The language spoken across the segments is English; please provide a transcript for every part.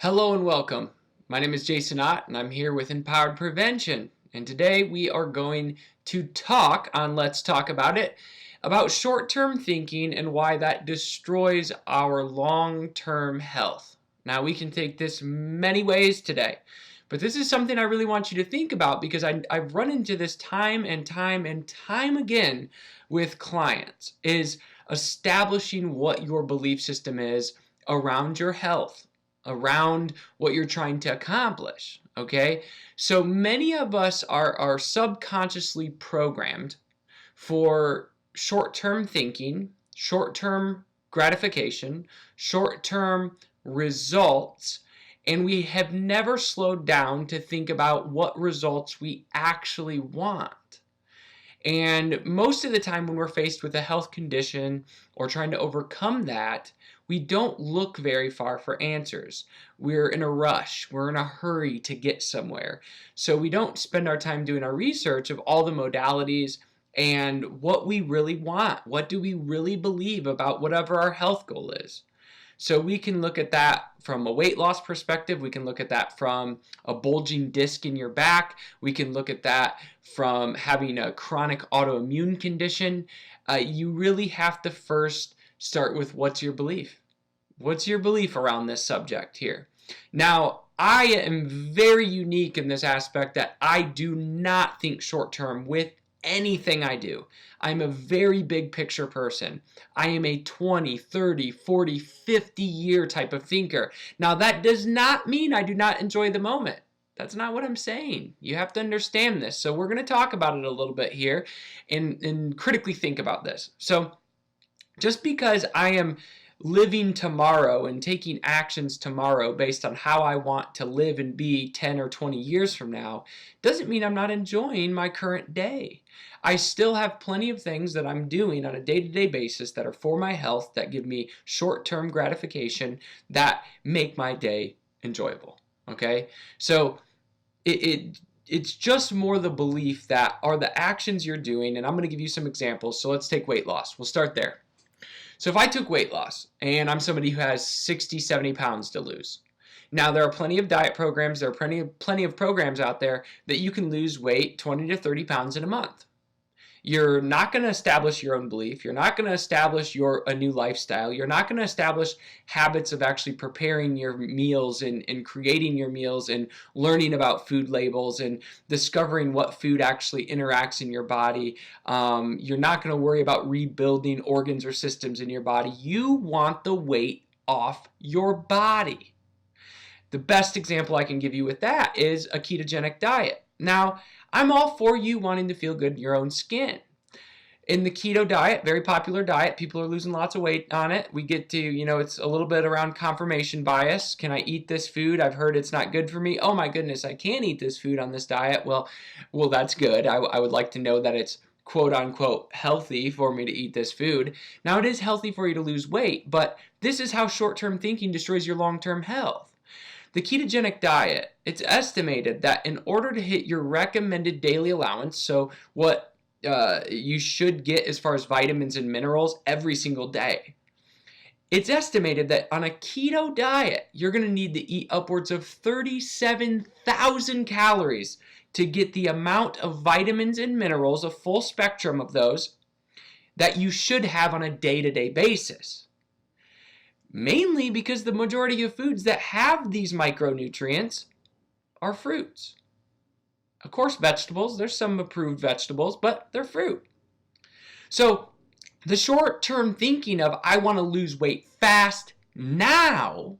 Hello and welcome. My name is Jason Ott and I'm here with Empowered Prevention. And today we are going to talk on Let's Talk About It about short-term thinking and why that destroys our long-term health. Now we can take this many ways today, but this is something I really want you to think about because I've run into this time and time again with clients, is establishing what your belief system is around your health, around what you're trying to accomplish, okay? So many of us are subconsciously programmed for short-term thinking, short-term gratification, short-term results, and we have never slowed down to think about what results we actually want. And most of the time when we're faced with a health condition or trying to overcome that, we don't look very far for answers. We're in a rush. We're in a hurry to get somewhere. So we don't spend our time doing our research of all the modalities and what we really want. What do we really believe about whatever our health goal is? So we can look at that from a weight loss perspective. We can look at that from a bulging disc in your back. We can look at that from having a chronic autoimmune condition. You really have to first start with what's your belief? What's your belief around this subject here? Now, I am very unique in this aspect that I do not think short term with anything I do. I'm a very big picture person. I am a 20, 30, 40, 50 year type of thinker. Now that does not mean I do not enjoy the moment. That's not what I'm saying. You have to understand this. So we're going to talk about it a little bit here and critically think about this. So just because I am living tomorrow and taking actions tomorrow based on how I want to live and be 10 or 20 years from now doesn't mean I'm not enjoying my current day. I still have plenty of things that I'm doing on a day-to-day basis that are for my health, that give me short-term gratification, that make my day enjoyable. Okay? So it's just more the belief that are the actions you're doing, and I'm going to give you some examples. So let's take weight loss. We'll start there. So if I took weight loss and I'm somebody who has 60, 70 pounds to lose. Now there are plenty of diet programs, there are plenty of programs out there that you can lose weight 20 to 30 pounds in a month. You're not going to establish your own belief. You're not going to establish a new lifestyle. You're not going to establish habits of actually preparing your meals and creating your meals and learning about food labels and discovering what food actually interacts in your body. You're not going to worry about rebuilding organs or systems in your body. You want the weight off your body. The best example I can give you with that is a ketogenic diet. Now, I'm all for you wanting to feel good in your own skin. In the keto diet, very popular diet, people are losing lots of weight on it. We get to, it's a little bit around confirmation bias. Can I eat this food? I've heard it's not good for me. Oh my goodness, I can eat this food on this diet. Well, that's good. I would like to know that it's quote unquote healthy for me to eat this food. Now, it is healthy for you to lose weight, but this is how short-term thinking destroys your long-term health. The ketogenic diet, it's estimated that in order to hit your recommended daily allowance, so what you should get as far as vitamins and minerals every single day, it's estimated that on a keto diet, you're going to need to eat upwards of 37,000 calories to get the amount of vitamins and minerals, a full spectrum of those, that you should have on a day-to-day basis. Mainly because the majority of foods that have these micronutrients are fruits. Of course, vegetables, there's some approved vegetables, but they're fruit. So the short-term thinking of I want to lose weight fast now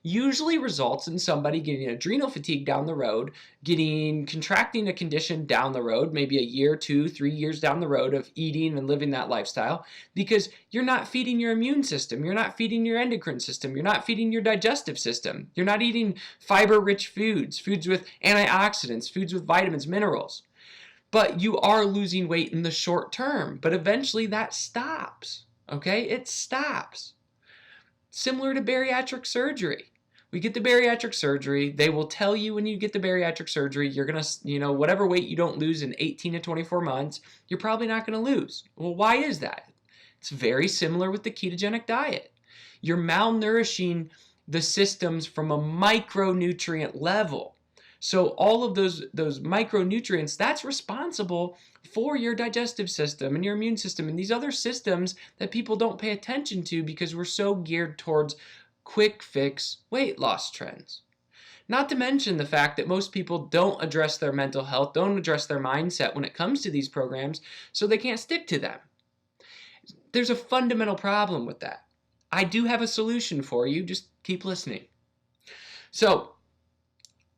usually results in somebody getting adrenal fatigue down the road, contracting a condition down the road, maybe a year, 2, 3 years down the road of eating and living that lifestyle, because you're not feeding your immune system, you're not feeding your endocrine system, you're not feeding your digestive system, you're not eating fiber-rich foods, foods with antioxidants, foods with vitamins, minerals. But you are losing weight in the short term, but eventually that stops, okay? It stops. Similar to bariatric surgery. We get the bariatric surgery. They will tell you when you get the bariatric surgery, you're going to, whatever weight you don't lose in 18 to 24 months, you're probably not going to lose. Well, why is that? It's very similar with the ketogenic diet. You're malnourishing the systems from a micronutrient level. So all of those micronutrients, that's responsible for your digestive system and your immune system and these other systems that people don't pay attention to because we're so geared towards quick fix weight loss trends. Not to mention the fact that most people don't address their mental health, don't address their mindset when it comes to these programs, so they can't stick to them. There's a fundamental problem with that. I do have a solution for you, just keep listening. So,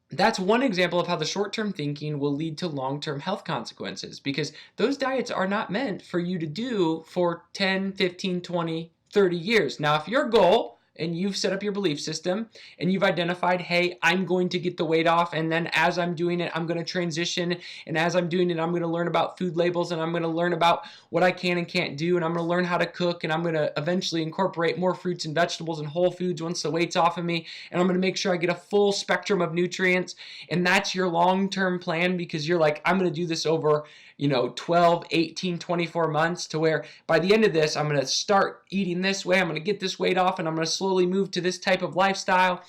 that's one example of how the short-term thinking will lead to long-term health consequences, because those diets are not meant for you to do for 10, 15, 20, 30 years. Now, if your goal, and you've set up your belief system, and you've identified, hey, I'm going to get the weight off, and then as I'm doing it, I'm going to transition, and as I'm doing it, I'm going to learn about food labels, and I'm going to learn about what I can and can't do, and I'm going to learn how to cook, and I'm going to eventually incorporate more fruits and vegetables and whole foods once the weight's off of me, and I'm going to make sure I get a full spectrum of nutrients, and that's your long-term plan because you're like, I'm going to do this over 12, 18, 24 months to where by the end of this, I'm going to start eating this way, I'm going to get this weight off, and I'm going to slowly move to this type of lifestyle.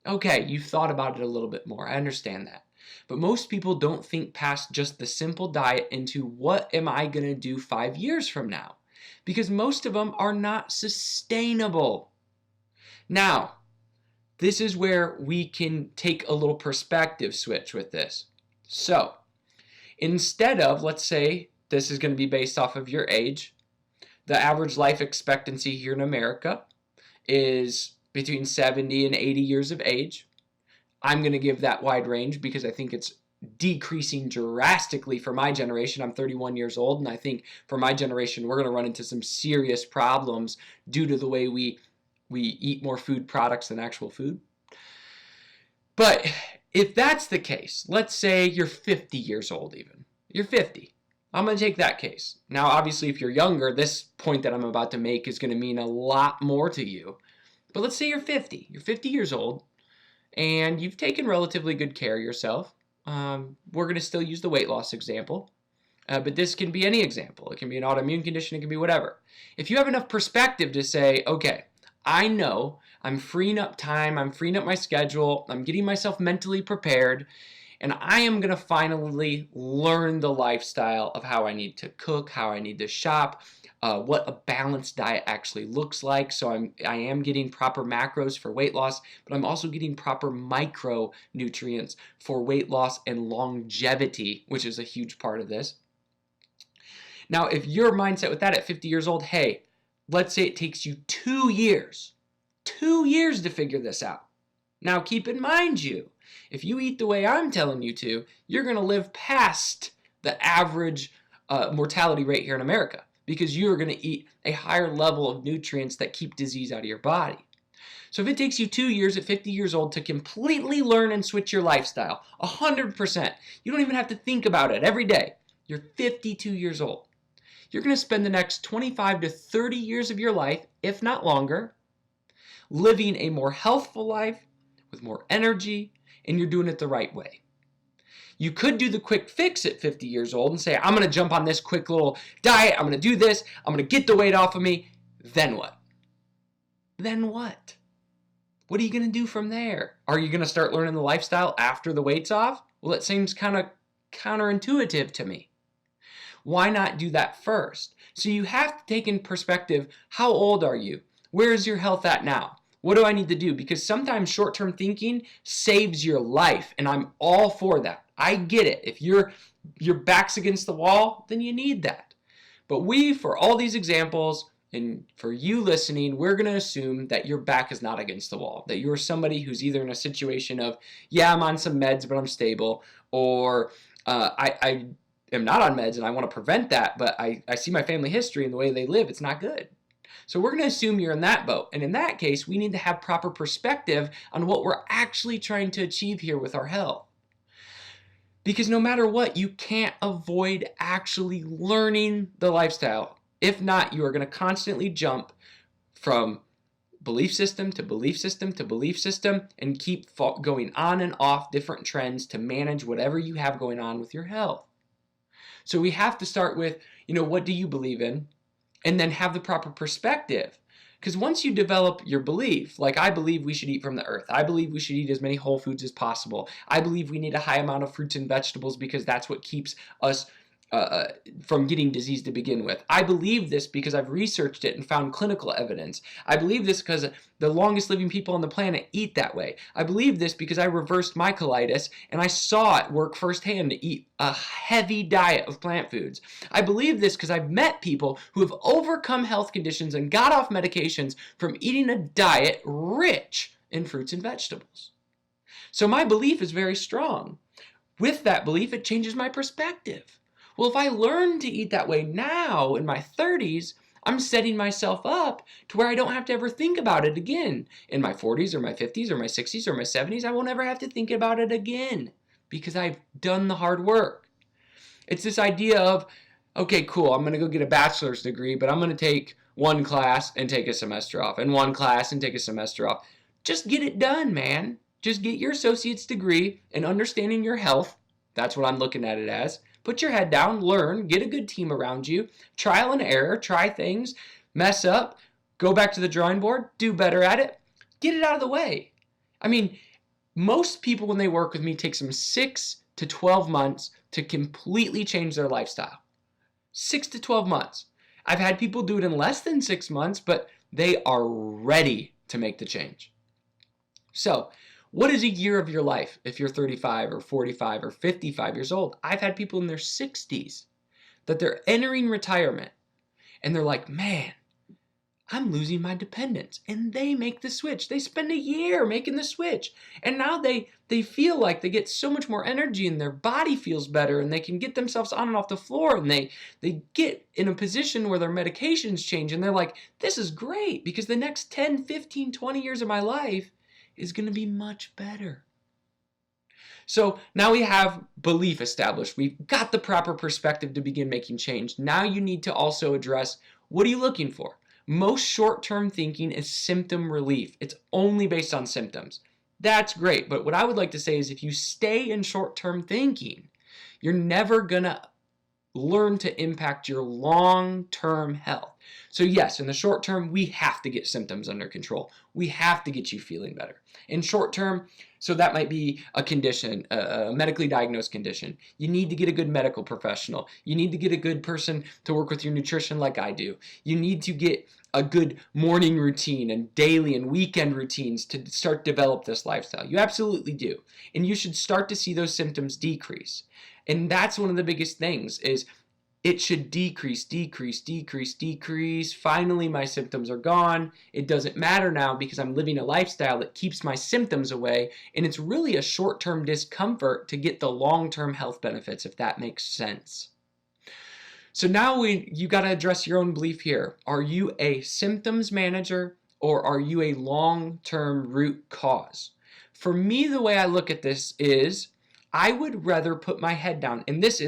Okay, you've thought about it a little bit more. I understand that. But most people don't think past just the simple diet into what am I going to do 5 years from now? Because most of them are not sustainable. Now, this is where we can take a little perspective switch with this. So, instead of, let's say, this is going to be based off of your age, the average life expectancy here in America is between 70 and 80 years of age. I'm going to give that wide range because I think it's decreasing drastically for my generation. I'm 31 years old, and I think for my generation, we're going to run into some serious problems due to the way we eat more food products than actual food. But if that's the case, let's say you're 50 years old even. You're 50. I'm going to take that case. Now, obviously, if you're younger, this point that I'm about to make is going to mean a lot more to you. But let's say you're 50. You're 50 years old, and you've taken relatively good care of yourself. We're going to still use the weight loss example, but this can be any example. It can be an autoimmune condition. It can be whatever. If you have enough perspective to say, okay, I know I'm freeing up time, I'm freeing up my schedule, I'm getting myself mentally prepared, and I am going to finally learn the lifestyle of how I need to cook, how I need to shop, what a balanced diet actually looks like. So I am getting proper macros for weight loss, but I'm also getting proper micronutrients for weight loss and longevity, which is a huge part of this. Now, if your mindset with that at 50 years old, hey, let's say it takes you 2 years to figure this out. Now, keep in mind if you eat the way I'm telling you to, you're going to live past the average mortality rate here in America because you're going to eat a higher level of nutrients that keep disease out of your body. So if it takes you 2 years at 50 years old to completely learn and switch your lifestyle, 100%, you don't even have to think about it every day. You're 52 years old. You're going to spend the next 25 to 30 years of your life, if not longer, living a more healthful life with more energy, and you're doing it the right way. You could do the quick fix at 50 years old and say, I'm going to jump on this quick little diet, I'm going to do this, I'm going to get the weight off of me. Then what? Then what? What are you going to do from there? Are you going to start learning the lifestyle after the weight's off? Well, it seems kind of counterintuitive to me. Why not do that first? So you have to take in perspective, how old are you? Where is your health at now? What do I need to do? Because sometimes short-term thinking saves your life, and I'm all for that. I get it. If your back's against the wall, then you need that. But for all these examples, and for you listening, we're going to assume that your back is not against the wall, that you're somebody who's either in a situation of, yeah, I'm on some meds, but I'm stable, or I am not on meds and I want to prevent that, but I see my family history and the way they live, it's not good. So we're going to assume you're in that boat. And in that case, we need to have proper perspective on what we're actually trying to achieve here with our health. Because no matter what, you can't avoid actually learning the lifestyle. If not, you are going to constantly jump from belief system to belief system to belief system and keep going on and off different trends to manage whatever you have going on with your health. So we have to start with, what do you believe in? And then have the proper perspective. Because once you develop your belief, like I believe we should eat from the earth, I believe we should eat as many whole foods as possible, I believe we need a high amount of fruits and vegetables because that's what keeps us from getting disease to begin with. I believe this because I've researched it and found clinical evidence. I believe this because the longest living people on the planet eat that way. I believe this because I reversed my colitis and I saw it work firsthand to eat a heavy diet of plant foods. I believe this because I've met people who have overcome health conditions and got off medications from eating a diet rich in fruits and vegetables. So my belief is very strong. With that belief, it changes my perspective. Well, if I learn to eat that way now in my 30s, I'm setting myself up to where I don't have to ever think about it again. In my 40s or my 50s or my 60s or my 70s, I will never have to think about it again because I've done the hard work. It's this idea of, okay, cool, I'm going to go get a bachelor's degree, but I'm going to take one class and take a semester off, and one class and take a semester off. Just get it done, man. Just get your associate's degree in understanding your health. That's what I'm looking at it as. Put your head down, learn, get a good team around you, trial and error, try things, mess up, go back to the drawing board, do better at it, get it out of the way. I mean, most people when they work with me take some 6 to 12 months to completely change their lifestyle. 6 to 12 months. I've had people do it in less than 6 months, but they are ready to make the change. So, what is a year of your life if you're 35 or 45 or 55 years old? I've had people in their 60s that they're entering retirement and they're like, man, I'm losing my dependence. And they make the switch. They spend a year making the switch. And now they feel like they get so much more energy and their body feels better and they can get themselves on and off the floor and they get in a position where their medications change and they're like, this is great because the next 10, 15, 20 years of my life is going to be much better. So now we have belief established. We've got the proper perspective to begin making change. Now you need to also address, what are you looking for? Most short-term thinking is symptom relief. It's only based on symptoms. That's great, but what I would like to say is if you stay in short-term thinking, you're never going to learn to impact your long-term health. So yes, in the short term, we have to get symptoms under control. We have to get you feeling better. In short term, so that might be a condition, a medically diagnosed condition. You need to get a good medical professional. You need to get a good person to work with your nutrition like I do. You need to get a good morning routine and daily and weekend routines to start develop this lifestyle. You absolutely do. And you should start to see those symptoms decrease. And that's one of the biggest things is it should decrease, decrease, decrease, decrease. Finally, my symptoms are gone. It doesn't matter now because I'm living a lifestyle that keeps my symptoms away. And it's really a short-term discomfort to get the long-term health benefits, if that makes sense. So now you got to address your own belief here. Are you a symptoms manager or are you a long-term root cause? For me, the way I look at this is I would rather put my head down, and this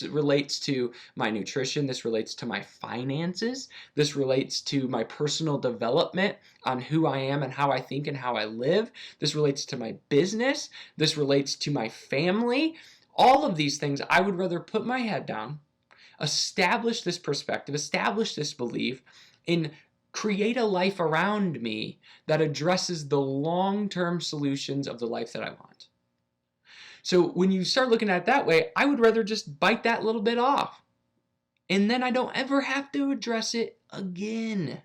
relates to my nutrition, this relates to my finances, this relates to my personal development on who I am and how I think and how I live, this relates to my business, this relates to my family. All of these things, I would rather put my head down, establish this perspective, establish this belief, and create a life around me that addresses the long-term solutions of the life that I want. So when you start looking at it that way, I would rather just bite that little bit off. And then I don't ever have to address it again.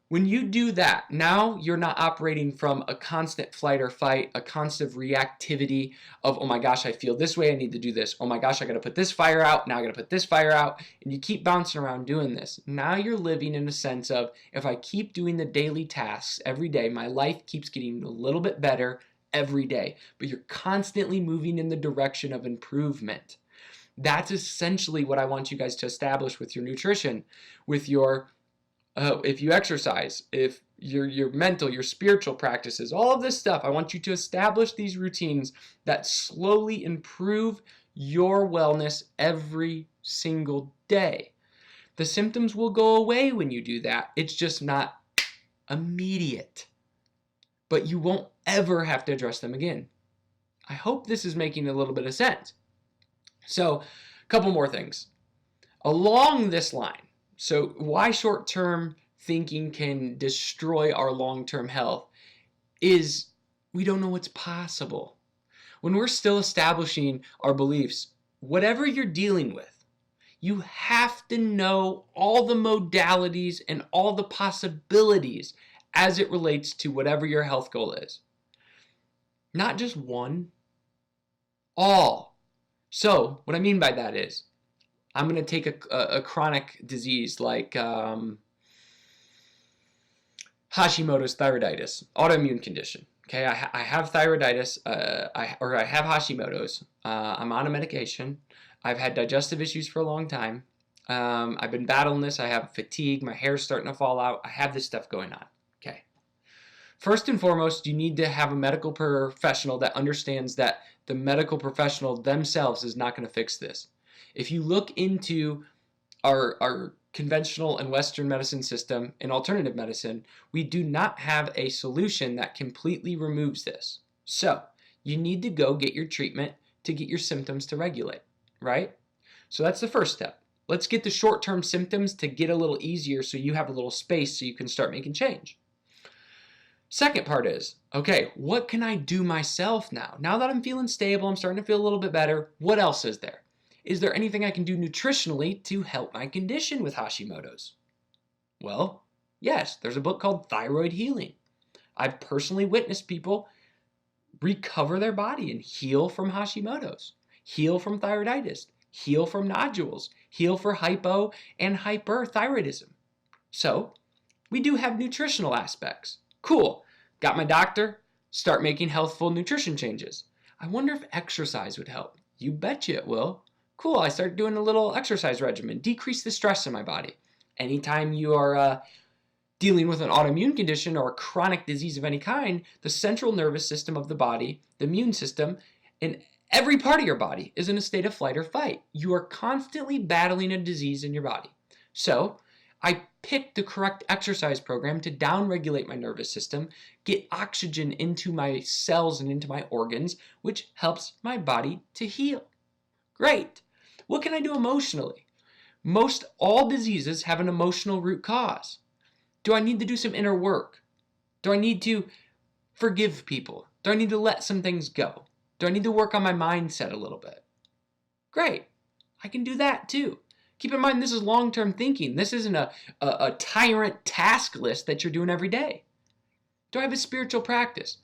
When you do that, now you're not operating from a constant flight or fight, a constant reactivity of, oh my gosh, I feel this way, I need to do this. Oh my gosh, I got to put this fire out, now I got to put this fire out. And you keep bouncing around doing this. Now you're living in a sense of, if I keep doing the daily tasks every day, my life keeps getting a little bit better every day, but you're constantly moving in the direction of improvement. That's essentially what I want you guys to establish with your nutrition, with your, if you exercise, if your mental, your spiritual practices, all of this stuff. I want you to establish these routines that slowly improve your wellness every single day. The symptoms will go away when you do that. It's just not immediate. But you won't ever have to address them again. I hope this is making a little bit of sense. So, a couple more things. Along this line, so why short-term thinking can destroy our long-term health is we don't know what's possible. When we're still establishing our beliefs, whatever you're dealing with, you have to know all the modalities and all the possibilities as it relates to whatever your health goal is. Not just one, all. So what I mean by that is, I'm going to take a chronic disease like Hashimoto's thyroiditis, autoimmune condition. Okay, I have thyroiditis, I have Hashimoto's. I'm on a medication. I've had digestive issues for a long time. I've been battling this. I have fatigue. My hair's starting to fall out. I have this stuff going on. Okay. First and foremost, you need to have a medical professional that understands that the medical professional themselves is not going to fix this. If you look into our conventional and Western medicine system and alternative medicine, we do not have a solution that completely removes this. So you need to go get your treatment to get your symptoms to regulate, right? So that's the first step. Let's get the short-term symptoms to get a little easier so you have a little space so you can start making change. Second part is, okay, what can I do myself now? Now that I'm feeling stable, I'm starting to feel a little bit better, what else is there? Is there anything I can do nutritionally to help my condition with Hashimoto's? Well, yes, there's a book called Thyroid Healing. I've personally witnessed people recover their body and heal from Hashimoto's, heal from thyroiditis, heal from nodules, heal for hypo and hyperthyroidism. So, we do have nutritional aspects. Cool. Got my doctor, start making healthful nutrition changes. I wonder if exercise would help. You betcha it will. Cool, I start doing a little exercise regimen, decrease the stress in my body. Anytime you are dealing with an autoimmune condition or a chronic disease of any kind, the central nervous system of the body, the immune system, and every part of your body is in a state of flight or fight. You are constantly battling a disease in your body. So, I picked the correct exercise program to downregulate my nervous system, get oxygen into my cells and into my organs, which helps my body to heal. Great. What can I do emotionally? Most all diseases have an emotional root cause. Do I need to do some inner work? Do I need to forgive people? Do I need to let some things go? Do I need to work on my mindset a little bit? Great. I can do that too. Keep in mind, this is long-term thinking. This isn't a tyrant task list that you're doing every day. Do I have a spiritual practice?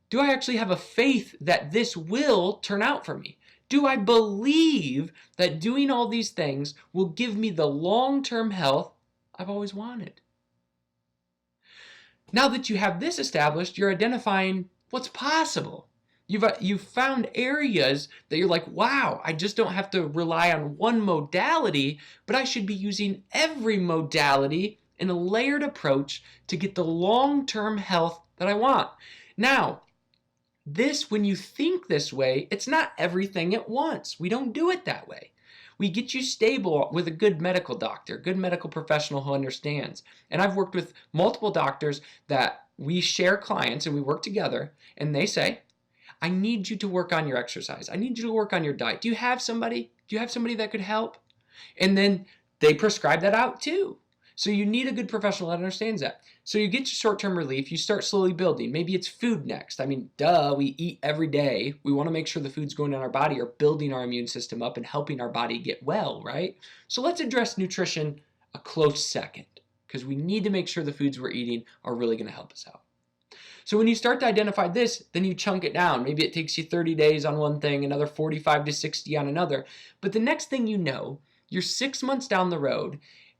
Do I actually have a faith that this will turn out for me? Do I believe that doing all these things will give me the long-term health I've always wanted? Now that you have this established, you're identifying what's possible. You've found areas that you're like, wow, I just don't have to rely on one modality, but I should be using every modality in a layered approach to get the long-term health that I want. Now, when you think this way, it's not everything at once. We don't do it that way. We get you stable with a good medical doctor, good medical professional who understands. And I've worked with multiple doctors that we share clients and we work together, and they say, I need you to work on your exercise. I need you to work on your diet. Do you have somebody? Do you have somebody that could help? And then they prescribe that out too. So you need a good professional that understands that. So you get your short-term relief, you start slowly building. Maybe it's food next. I mean, duh, we eat every day. We want to make sure the foods going in our body are building our immune system up and helping our body get well, right? So let's address nutrition a close second, because we need to make sure the foods we're eating are really going to help us out. So when you start to identify this, then you chunk it down. Maybe it takes you 30 days on one thing, another 45 to 60 on another. But the next thing you know, you're 6 months down the road,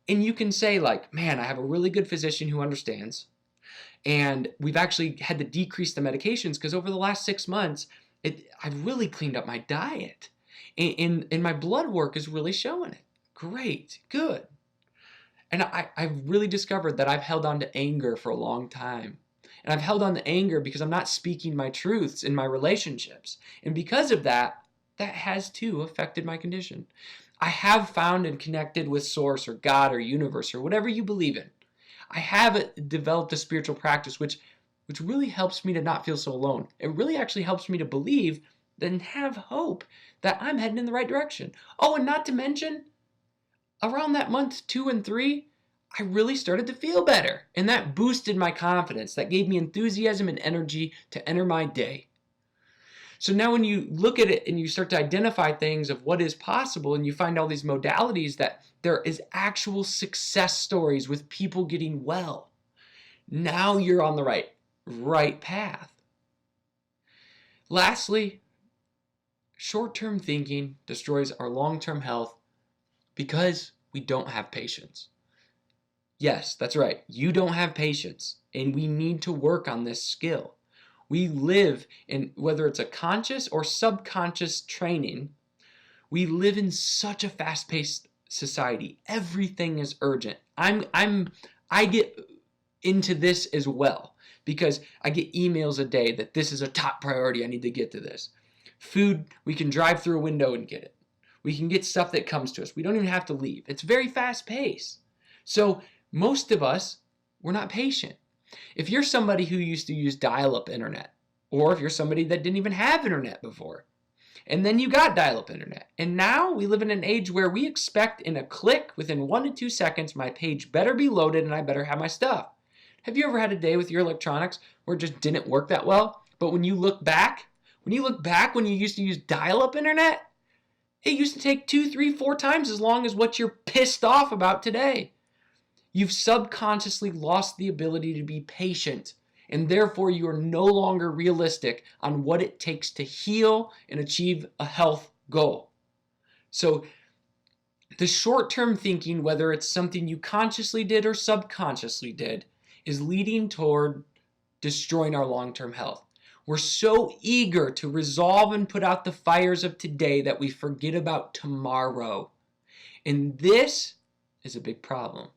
and you can say like, man, I have a really good physician who understands. And we've actually had to decrease the medications because over the last 6 months, I've really cleaned up my diet. And my blood work is really showing it. Great, good. And I've really discovered that I've held on to anger for a long time. And I've held on to anger because I'm not speaking my truths in my relationships. And because of that, that has too affected my condition. I have found and connected with Source or God or universe or whatever you believe in. I have developed a spiritual practice which really helps me to not feel so alone. It really actually helps me to believe and have hope that I'm heading in the right direction. Oh, and not to mention, around that month 2 and 3, I really started to feel better. And that boosted my confidence. That gave me enthusiasm and energy to enter my day. So now when you look at it and you start to identify things of what is possible and you find all these modalities that there is actual success stories with people getting well. Now you're on the right path. Lastly, short-term thinking destroys our long-term health because we don't have patience. Yes, that's right. You don't have patience, and we need to work on this skill. We live in, whether it's a conscious or subconscious training, we live in such a fast-paced society. Everything is urgent. I get into this as well because I get emails a day that this is a top priority. I need to get to this. Food, we can drive through a window and get it. We can get stuff that comes to us. We don't even have to leave. It's very fast-paced. So most of us, we're not patient. If you're somebody who used to use dial-up internet, or if you're somebody that didn't even have internet before, and then you got dial-up internet, and now we live in an age where we expect in a click, within 1 to 2 seconds, my page better be loaded and I better have my stuff. Have you ever had a day with your electronics where it just didn't work that well? But when you look back when you used to use dial-up internet, it used to take 2, 3, 4 times as long as what you're pissed off about today. You've subconsciously lost the ability to be patient, and therefore you are no longer realistic on what it takes to heal and achieve a health goal. So the short-term thinking, whether it's something you consciously did or subconsciously did, is leading toward destroying our long-term health. We're so eager to resolve and put out the fires of today that we forget about tomorrow. And this is a big problem.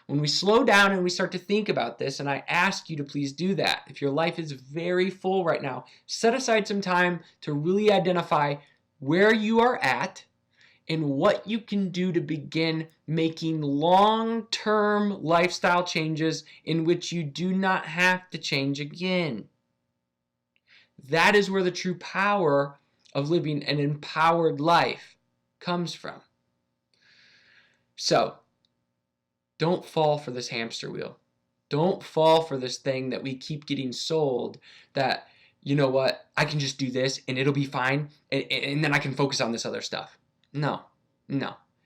When we slow down and we start to think about this, and I ask you to please do that. If your life is very full right now, set aside some time to really identify where you are at and what you can do to begin making long-term lifestyle changes in which you do not have to change again. That is where the true power of living an empowered life comes from. So, don't fall for this hamster wheel. Don't fall for this thing that we keep getting sold that, you know what, I can just do this and it'll be fine and then I can focus on this other stuff. No.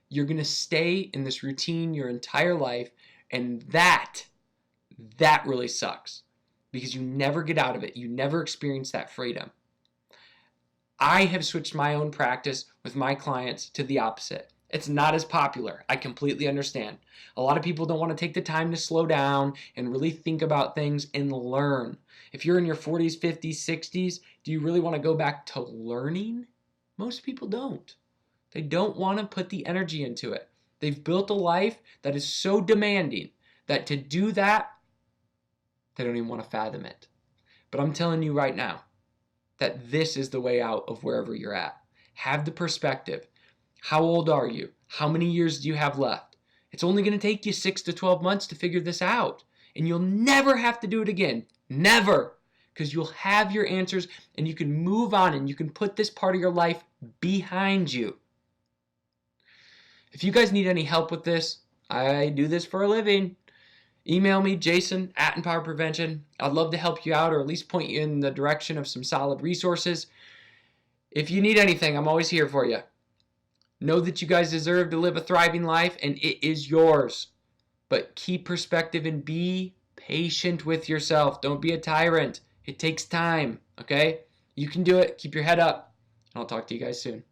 You're going to stay in this routine your entire life, and that really sucks because you never get out of it. You never experience that freedom. I have switched my own practice with my clients to the opposite. It's not as popular. I completely understand. A lot of people don't want to take the time to slow down and really think about things and learn. If you're in your 40s, 50s, 60s, do you really want to go back to learning? Most people don't. They don't want to put the energy into it. They've built a life that is so demanding that to do that, they don't even want to fathom it. But I'm telling you right now that this is the way out of wherever you're at. Have the perspective. How old are you? How many years do you have left? It's only going to take you 6 to 12 months to figure this out. And you'll never have to do it again. Never. Because you'll have your answers and you can move on and you can put this part of your life behind you. If you guys need any help with this, I do this for a living. Email me, Jason@EmpoweredPrevention. I'd love to help you out or at least point you in the direction of some solid resources. If you need anything, I'm always here for you. Know that you guys deserve to live a thriving life, and it is yours. But keep perspective and be patient with yourself. Don't be a tyrant. It takes time, okay? You can do it. Keep your head up. I'll talk to you guys soon.